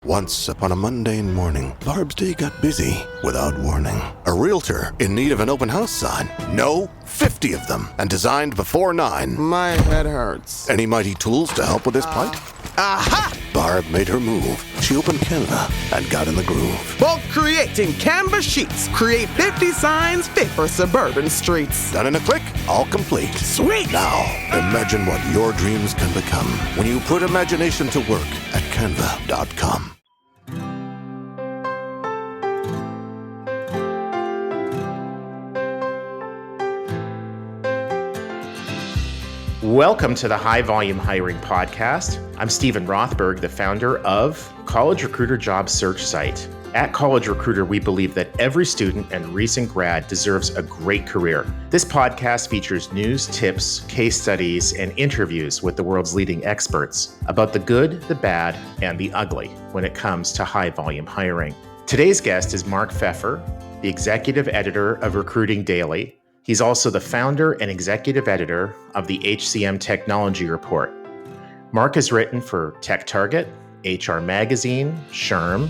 Once upon a mundane morning, Barb's day got busy without warning. A realtor in need of an open house sign. No, 50 of them, and designed before 9. My head hurts. Any mighty tools to help with this plight? Aha! Barb made her move. She opened Canva and got in the groove. Bulk creating Canva sheets. Create 50 signs fit for suburban streets. Done in a click, all complete. Sweet! Now, imagine what your dreams can become when you put imagination to work at canva.com. Welcome to the High Volume Hiring Podcast. I'm Stephen Rothberg, the founder of College Recruiter job search site. At College Recruiter, we believe that every student and recent grad deserves a great career. This podcast features news, tips, case studies, and interviews with the world's leading experts about the good, the bad, and the ugly when it comes to high volume hiring. Today's guest is Mark Feffer, the Executive Editor of RecruitingDaily. He's also the founder and executive editor of the HCM Technology Report. Mark has written for TechTarget, HR Magazine, SHRM,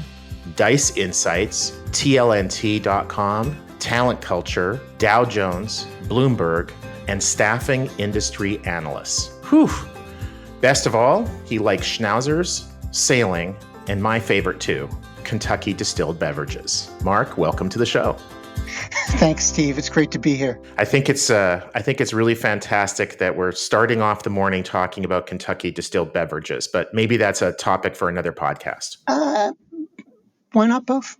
Dice Insights, TLNT.com, TalentCulture, Dow Jones, Bloomberg, and Staffing Industry Analysts. Whew! Best of all, he likes schnauzers, sailing, and my favorite too, Kentucky-distilled beverages. Mark, welcome to the show. Thanks, Steve. It's great to be here. I think it's really fantastic that we're starting off the morning talking about Kentucky distilled beverages, but maybe that's a topic for another podcast. Why not both?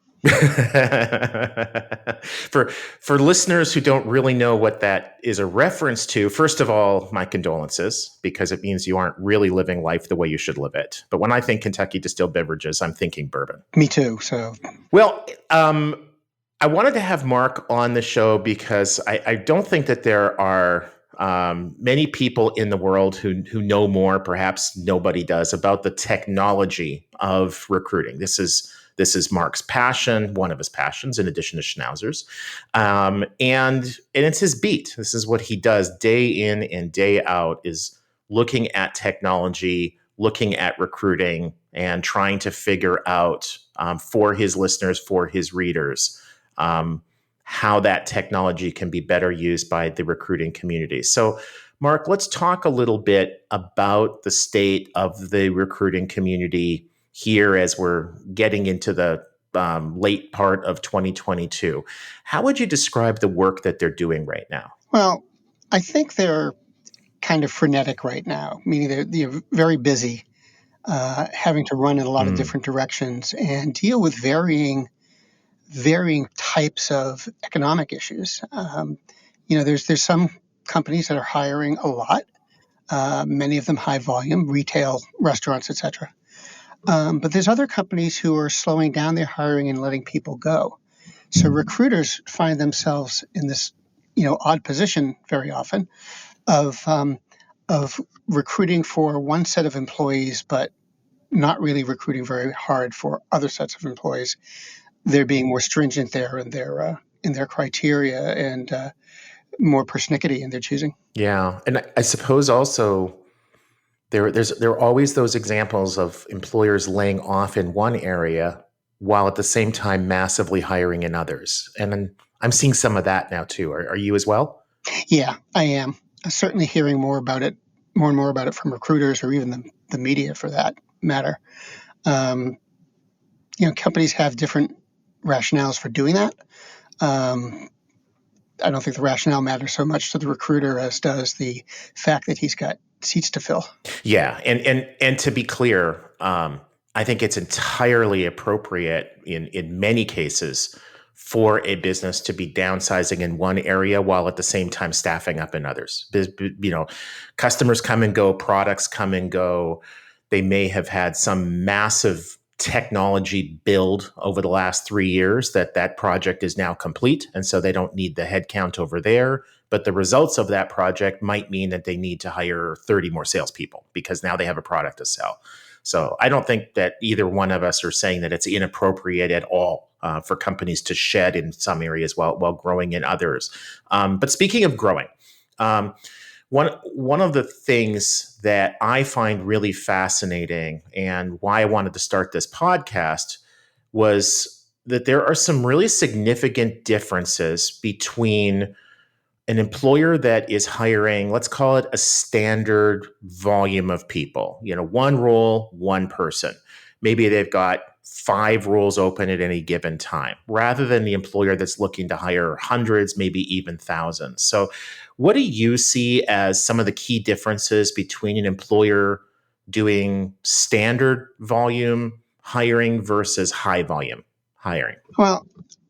For listeners who don't really know what that is a reference to, first of all, my condolences, because it means you aren't really living life the way you should live it. But when I think Kentucky distilled beverages, I'm thinking bourbon. Me too. So, well, I wanted to have Mark on the show because I don't think that there are many people in the world who know more, perhaps nobody does, about the technology of recruiting. This is Mark's passion, one of his passions, in addition to schnauzers. And it's his beat. This is what he does day in and day out, is looking at technology, looking at recruiting, and trying to figure out for his listeners, for his readers, how that technology can be better used by the recruiting community. So, Mark, let's talk a little bit about the state of the recruiting community here as we're getting into the late part of 2022. How would you describe the work that they're doing right now? Well, I think they're kind of frenetic right now, meaning they're very busy, having to run in a lot of different directions and deal with varying types of economic issues. There's some companies that are hiring a lot, many of them high volume, retail, restaurants, etc. But there's other companies who are slowing down their hiring and letting people go. So recruiters find themselves in this, odd position very often of recruiting for one set of employees, but not really recruiting very hard for other sets of employees. They're being more stringent there in their criteria and more persnickety in their choosing. Yeah, and I suppose also there are always those examples of employers laying off in one area while at the same time massively hiring in others. And I'm seeing some of that now too. Are you as well? Yeah, I am. I'm certainly hearing more and more about it from recruiters or even the media for that matter. Companies have different rationales for doing that. I don't think the rationale matters so much to the recruiter as does the fact that he's got seats to fill. Yeah, and to be clear, I think it's entirely appropriate in many cases for a business to be downsizing in one area while at the same time staffing up in others. Customers come and go, products come and go. They may have had some massive technology build over the last 3 years that project is now complete. And so they don't need the headcount over there. But the results of that project might mean that they need to hire 30 more salespeople because now they have a product to sell. So I don't think that either one of us are saying that it's inappropriate at all for companies to shed in some areas while growing in others. But speaking of growing, One of the things that I find really fascinating and why I wanted to start this podcast was that there are some really significant differences between an employer that is hiring, let's call it a standard volume of people, one role, one person. Maybe they've got 5 roles open at any given time, rather than the employer that's looking to hire hundreds, maybe even thousands. So what do you see as some of the key differences between an employer doing standard volume hiring versus high volume hiring? Well,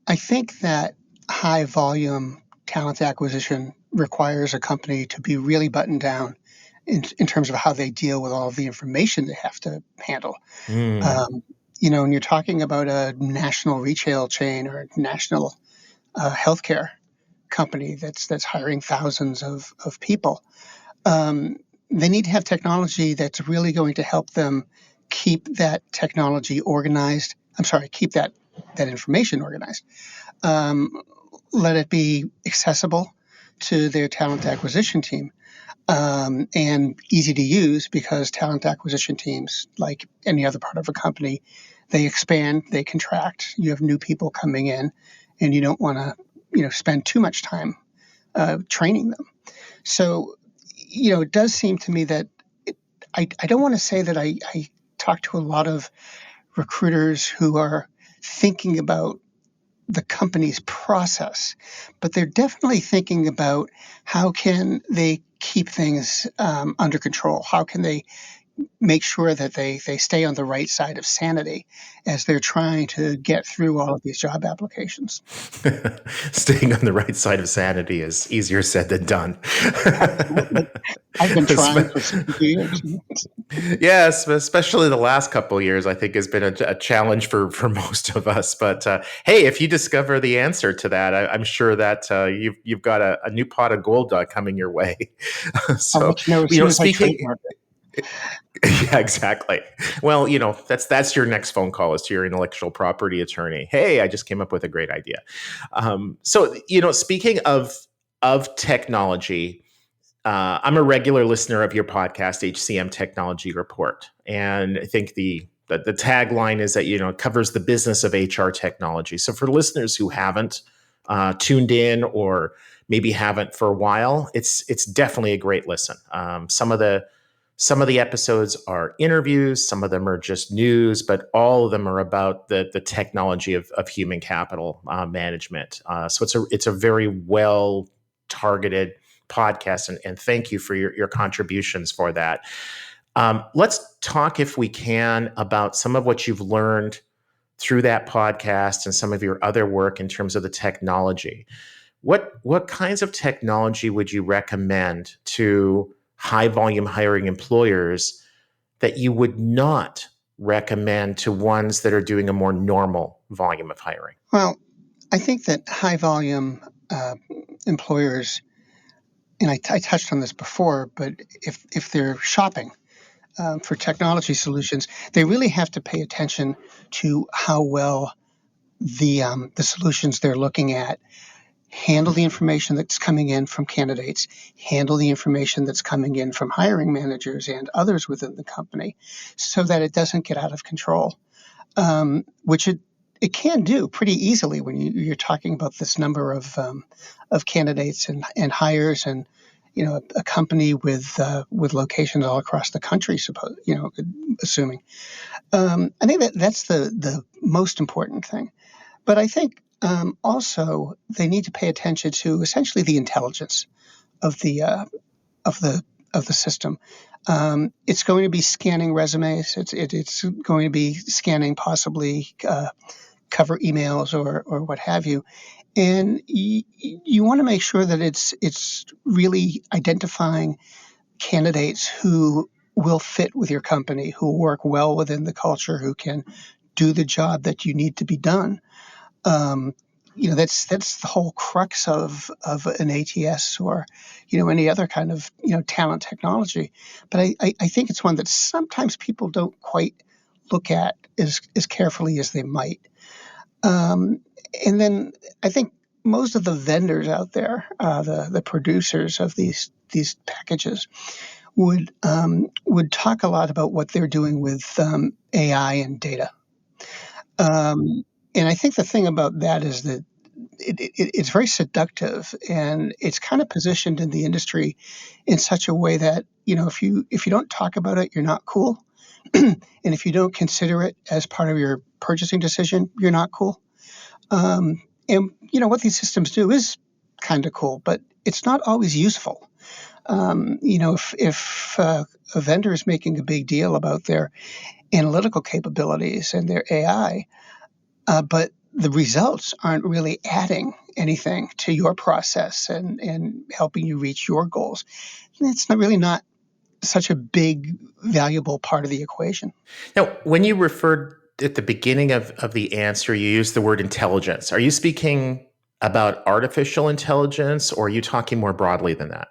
I think that high volume talent acquisition requires a company to be really buttoned down in terms of how they deal with all of the information they have to handle. When you're talking about a national retail chain or a national healthcare company that's hiring thousands of people, they need to have technology that's really going to help them keep that technology organized. Keep that information organized. Let it be accessible to their talent acquisition team, and easy to use, because talent acquisition teams, like any other part of a company, they expand, they contract. You have new people coming in, and you don't want to, spend too much time training them. So, it does seem to me that I don't want to say that I talk to a lot of recruiters who are thinking about the company's process, but they're definitely thinking about how can they keep things under control. How can they make sure that they stay on the right side of sanity as they're trying to get through all of these job applications. Staying on the right side of sanity is easier said than done. I've been trying for 60 years. Yes, especially the last couple of years, I think has been a challenge for most of us. But hey, if you discover the answer to that, I'm sure that you've got a new pot of gold coming your way. So, speaking. Yeah, exactly. Well, that's your next phone call is to your intellectual property attorney. Hey, I just came up with a great idea. So, speaking of technology, I'm a regular listener of your podcast, HCM Technology Report, and I think the tagline is that it covers the business of HR technology. So, for listeners who haven't tuned in or maybe haven't for a while, it's definitely a great listen. Some of the episodes are interviews, some of them are just news, but all of them are about the technology of human capital management. So it's a very well targeted podcast, and thank you for your contributions for that. Let's talk, if we can, about some of what you've learned through that podcast and some of your other work in terms of the technology. What kinds of technology would you recommend to high volume hiring employers that you would not recommend to ones that are doing a more normal volume of hiring? Well, I think that high volume employers, and I touched on this before, but if they're shopping for technology solutions, they really have to pay attention to how well the solutions they're looking at handle the information that's coming in from candidates, handle the information that's coming in from hiring managers and others within the company, so that it doesn't get out of control, which it can do pretty easily when you're talking about this number of candidates and hires, and a company with locations all across the country. Assuming, I think that's the most important thing. But I think also they need to pay attention to essentially the intelligence of the system. It's going to be scanning resumes. It's going to be scanning possibly cover emails or what have you. And you want to make sure that it's really identifying candidates who will fit with your company, who work well within the culture, who can do the job that you need to be done. That's the whole crux of an ATS or any other kind of talent technology. But I think it's one that sometimes people don't quite look at as carefully as they might. And then I think most of the vendors out there, the producers of these these packages would talk a lot about what they're doing with AI and data. And I think the thing about that is that it's very seductive, and it's kind of positioned in the industry in such a way that, if you don't talk about it, you're not cool. And if you don't consider it as part of your purchasing decision, you're not cool. And what these systems do is kind of cool, but it's not always useful. If a vendor is making a big deal about their analytical capabilities and their AI, but the results aren't really adding anything to your process and helping you reach your goals, it's not such a big, valuable part of the equation. Now, when you referred at the beginning of the answer, you used the word intelligence. Are you speaking about artificial intelligence, or are you talking more broadly than that?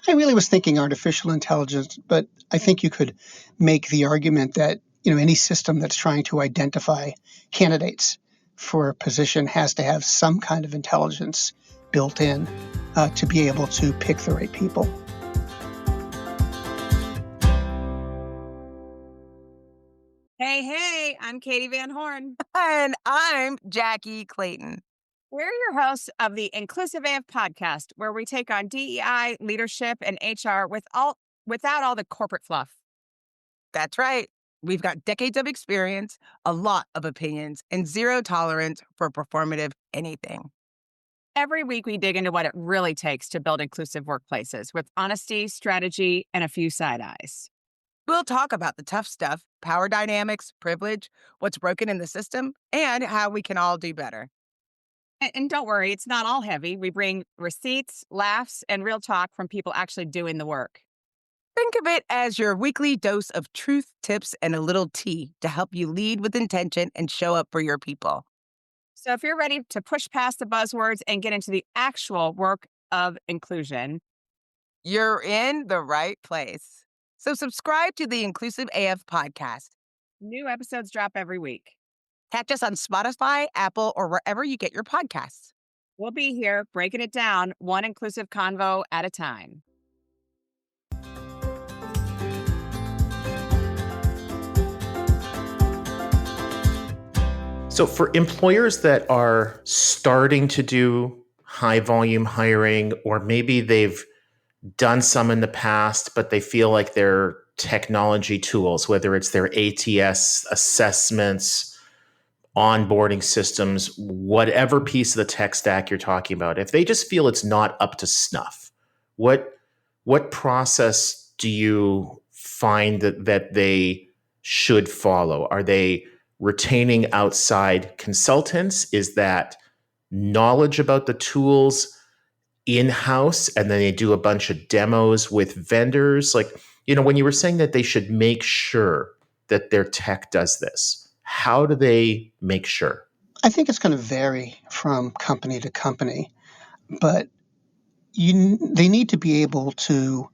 I really was thinking artificial intelligence, but I think you could make the argument that any system that's trying to identify candidates for a position has to have some kind of intelligence built in to be able to pick the right people. Hey, I'm Katie Van Horn. And I'm Jackie Clayton. We're your hosts of the Inclusive AF podcast, where we take on DEI, leadership, and HR without all the corporate fluff. That's right. We've got decades of experience, a lot of opinions, and zero tolerance for performative anything. Every week, we dig into what it really takes to build inclusive workplaces with honesty, strategy, and a few side eyes. We'll talk about the tough stuff, power dynamics, privilege, what's broken in the system, and how we can all do better. And don't worry, it's not all heavy. We bring receipts, laughs, and real talk from people actually doing the work. Think of it as your weekly dose of truth, tips, and a little tea to help you lead with intention and show up for your people. So if you're ready to push past the buzzwords and get into the actual work of inclusion, you're in the right place. So subscribe to the Inclusive AF podcast. New episodes drop every week. Catch us on Spotify, Apple, or wherever you get your podcasts. We'll be here breaking it down one inclusive convo at a time. So for employers that are starting to do high volume hiring, or maybe they've done some in the past, but they feel like their technology tools, whether it's their ATS assessments, onboarding systems, whatever piece of the tech stack you're talking about, if they just feel it's not up to snuff, what process do you find that they should follow? Are they retaining outside consultants? Is that knowledge about the tools in-house, and then they do a bunch of demos with vendors? Like, when you were saying that they should make sure that their tech does this, how do they make sure? I think it's going to vary from company to company, but they need to be able to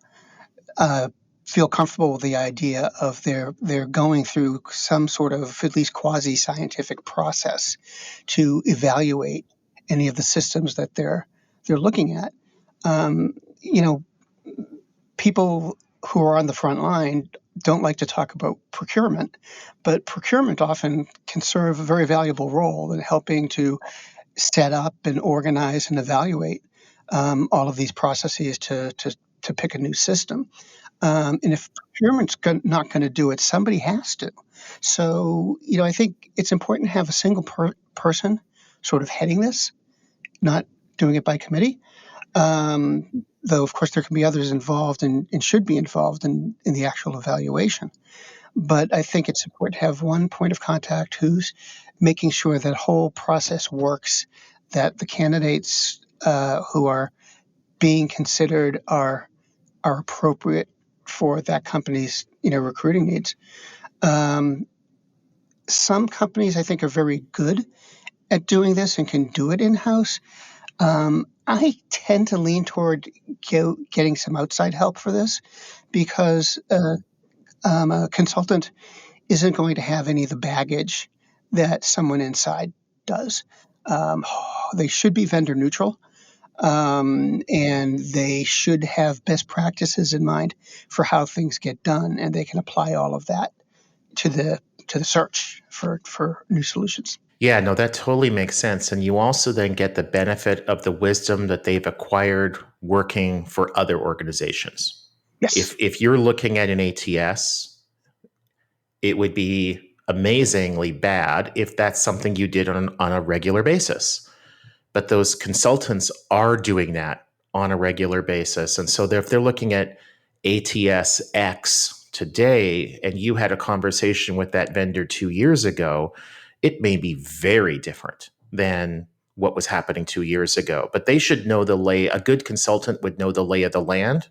feel comfortable with the idea of they're going through some sort of at least quasi-scientific process to evaluate any of the systems that they're looking at. People who are on the front line don't like to talk about procurement, but procurement often can serve a very valuable role in helping to set up and organize and evaluate all of these processes to pick a new system. And if procurement's not going to do it, somebody has to. So, I think it's important to have a single person sort of heading this, not doing it by committee. Though, of course, there can be others involved and should be involved in the actual evaluation. But I think it's important to have one point of contact who's making sure that whole process works, that the candidates who are being considered are appropriate for that company's recruiting needs. Some companies, I think, are very good at doing this and can do it in-house. I tend to lean toward getting some outside help for this, because a consultant isn't going to have any of the baggage that someone inside does. They should be vendor neutral. and they should have best practices in mind for how things get done, and they can apply all of that to the search for new solutions. Yeah, no, that totally makes sense. And you also then get the benefit of the wisdom that they've acquired working for other organizations. Yes. If you're looking at an ATS, it would be amazingly bad if that's something you did on a regular basis. But those consultants are doing that on a regular basis. And so if they're looking at ATS X today, and you had a conversation with that vendor 2 years ago, it may be very different than what was happening 2 years ago. But they should know a good consultant would know the lay of the land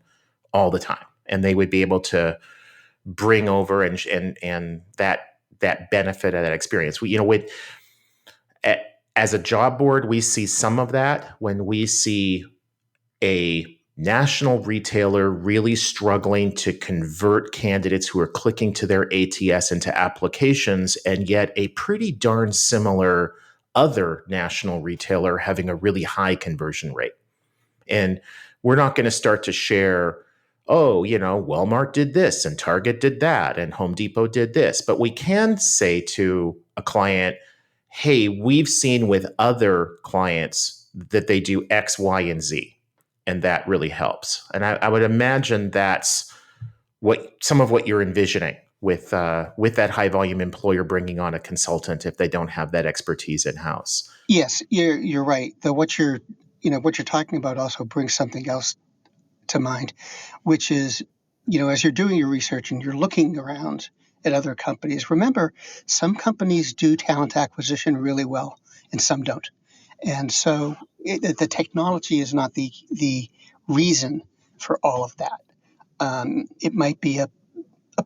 all the time. And they would be able to bring over and that benefit of that experience. As a job board, we see some of that when we see a national retailer really struggling to convert candidates who are clicking to their ATS into applications, and yet a pretty darn similar other national retailer having a really high conversion rate. And we're not going to start to share, Walmart did this and Target did that and Home Depot did this. But we can say to a client, hey, we've seen with other clients that they do X, Y, and Z. And that really helps. And I would imagine that's some of what you're envisioning with that high volume employer bringing on a consultant if they don't have that expertise in house. Yes, you're right. Though what you're talking about also brings something else to mind, which is, as you're doing your research and you're looking around at other companies, remember some companies do talent acquisition really well and some don't. And so the technology is not the reason for all of that. It might be a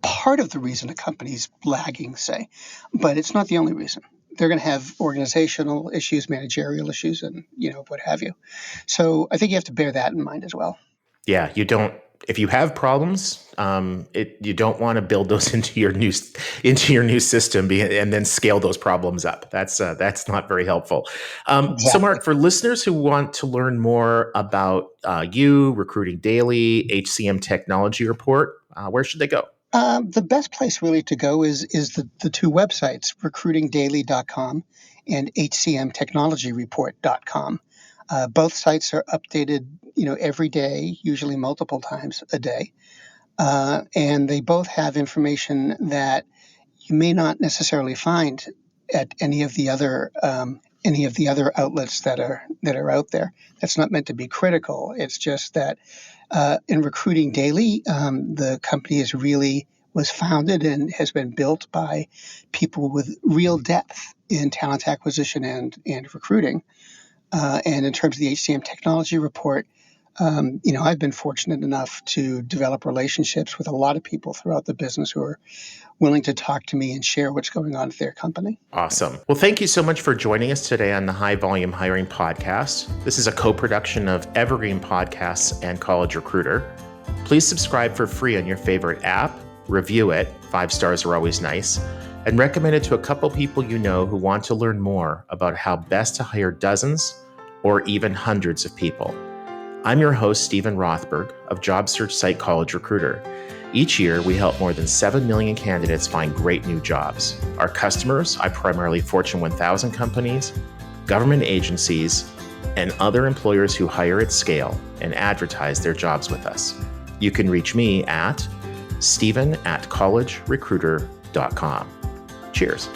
part of the reason a company's lagging, say, but it's not the only reason. They're going to have organizational issues, managerial issues, and what have you. So I think you have to bear that in mind as well. Yeah, you don't. If you have problems, you don't want to build those into your new system and then scale those problems up. That's not very helpful. Exactly. So, Mark, for listeners who want to learn more about you, Recruiting Daily, HCM Technology Report, where should they go? The best place really to go is the two websites, recruitingdaily.com and HCMTechnologyReport.com. Both sites are updated, every day, usually multiple times a day. And they both have information that you may not necessarily find at any of the other outlets that are out there. That's not meant to be critical. It's just that in Recruiting Daily, the company was founded and has been built by people with real depth in talent acquisition and recruiting. And in terms of the HCM Technology Report, I've been fortunate enough to develop relationships with a lot of people throughout the business who are willing to talk to me and share what's going on at their company. Awesome. Well, thank you so much for joining us today on the High Volume Hiring Podcast. This is a co-production of Evergreen Podcasts and College Recruiter. Please subscribe for free on your favorite app, review it, 5 stars are always nice, and recommend it to a couple people you know who want to learn more about how best to hire dozens or even hundreds of people. I'm your host, Stephen Rothberg of job search site College Recruiter. Each year, we help more than 7 million candidates find great new jobs. Our customers are primarily Fortune 1000 companies, government agencies, and other employers who hire at scale and advertise their jobs with us. You can reach me at stephen@collegerecruiter.com. Cheers.